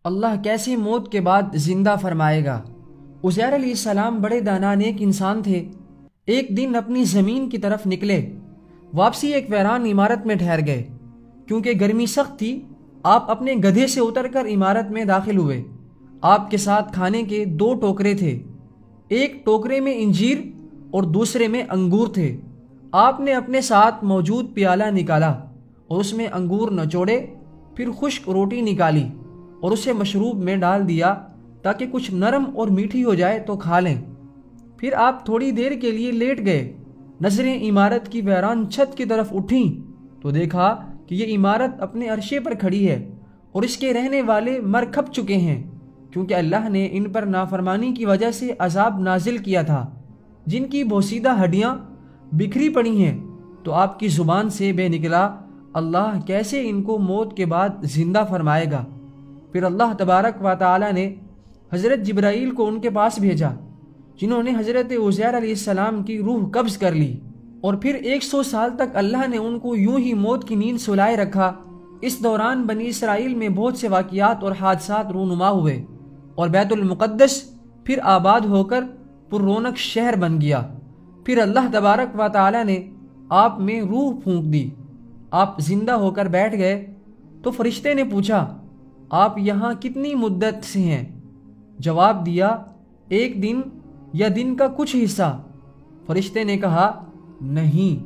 اللہ کیسے موت کے بعد زندہ فرمائے گا؟ عزیر علیہ السلام بڑے دانا نیک انسان تھے۔ ایک دن اپنی زمین کی طرف نکلے، واپسی ایک ویران عمارت میں ٹھہر گئے۔ کیونکہ گرمی سخت تھی، آپ اپنے گدھے سے اتر کر عمارت میں داخل ہوئے۔ آپ کے ساتھ کھانے کے 2 ٹوکرے تھے، ایک ٹوکرے میں انجیر اور دوسرے میں انگور تھے۔ آپ نے اپنے ساتھ موجود پیالہ نکالا اور اس میں انگور نچوڑے، پھر خشک روٹی نکالی اور اسے مشروب میں ڈال دیا تاکہ کچھ نرم اور میٹھی ہو جائے تو کھا لیں۔ پھر آپ تھوڑی دیر کے لیے لیٹ گئے۔ نظریں عمارت کی ویران چھت کی طرف اٹھیں تو دیکھا کہ یہ عمارت اپنے عرشے پر کھڑی ہے اور اس کے رہنے والے مر کھپ چکے ہیں، کیونکہ اللہ نے ان پر نافرمانی کی وجہ سے عذاب نازل کیا تھا۔ جن کی بوسیدہ ہڈیاں بکھری پڑی ہیں، تو آپ کی زبان سے بے نکلا، اللہ کیسے ان کو موت کے بعد زندہ فرمائے گا؟ پھر اللہ تبارک و تعالی نے حضرت جبرائیل کو ان کے پاس بھیجا، جنہوں نے حضرت عزیر علیہ السلام کی روح قبض کر لی، اور پھر 100 سال تک اللہ نے ان کو یوں ہی موت کی نیند سلائے رکھا۔ اس دوران بنی اسرائیل میں بہت سے واقعات اور حادثات رونما ہوئے، اور بیت المقدس پھر آباد ہو کر پر رونق شہر بن گیا۔ پھر اللہ تبارک و تعالی نے آپ میں روح پھونک دی، آپ زندہ ہو کر بیٹھ گئے۔ تو فرشتے نے پوچھا، آپ یہاں کتنی مدت سے ہیں؟ جواب دیا، 1 دن یا دن کا کچھ حصہ۔ فرشتے نے کہا، نہیں،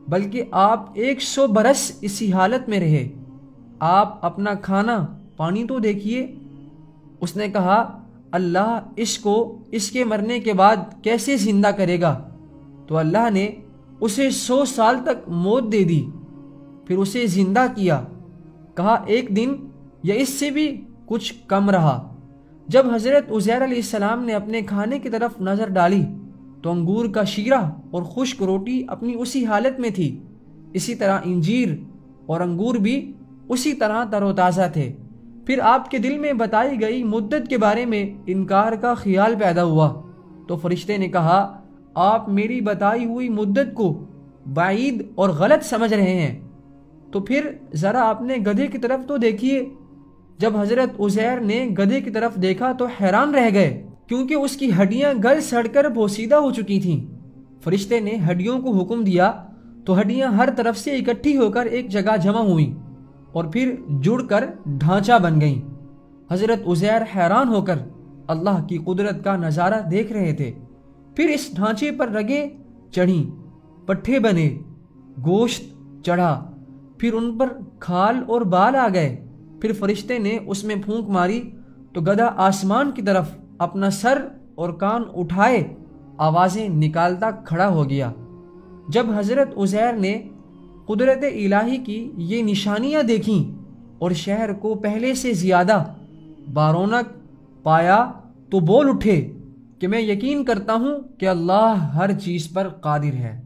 بلکہ آپ 100 برس اسی حالت میں رہے۔ آپ اپنا کھانا پانی تو دیکھیے۔ اس نے کہا، اللہ اس کو اس کے مرنے کے بعد کیسے زندہ کرے گا؟ تو اللہ نے اسے 100 سال تک موت دے دی، پھر اسے زندہ کیا۔ کہا 1 دن یا اس سے بھی کچھ کم رہا۔ جب حضرت عزیر علیہ السلام نے اپنے کھانے کی طرف نظر ڈالی تو انگور کا شیرہ اور خشک روٹی اپنی اسی حالت میں تھی، اسی طرح انجیر اور انگور بھی اسی طرح تر و تازہ تھے۔ پھر آپ کے دل میں بتائی گئی مدت کے بارے میں انکار کا خیال پیدا ہوا، تو فرشتے نے کہا، آپ میری بتائی ہوئی مدت کو بعید اور غلط سمجھ رہے ہیں، تو پھر ذرا اپنے گدھے کی طرف تو دیکھیے۔ جب حضرت عزیر نے گدھے کی طرف دیکھا تو حیران رہ گئے، کیونکہ اس کی ہڈیاں گل سڑ کر بوسیدہ ہو چکی تھیں۔ فرشتے نے ہڈیوں کو حکم دیا تو ہڈیاں ہر طرف سے اکٹھی ہو کر ایک جگہ جمع ہوئیں اور پھر جڑ کر ڈھانچہ بن گئیں۔ حضرت عزیر حیران ہو کر اللہ کی قدرت کا نظارہ دیکھ رہے تھے۔ پھر اس ڈھانچے پر رگیں چڑھیں، پٹھے بنے، گوشت چڑھا، پھر ان پر کھال اور بال آ گئے۔ پھر فرشتے نے اس میں پھونک ماری تو گدھا آسمان کی طرف اپنا سر اور کان اٹھائے آوازیں نکالتا کھڑا ہو گیا۔ جب حضرت عزیر نے قدرت الہی کی یہ نشانیاں دیکھیں اور شہر کو پہلے سے زیادہ بارونق پایا تو بول اٹھے کہ میں یقین کرتا ہوں کہ اللہ ہر چیز پر قادر ہے۔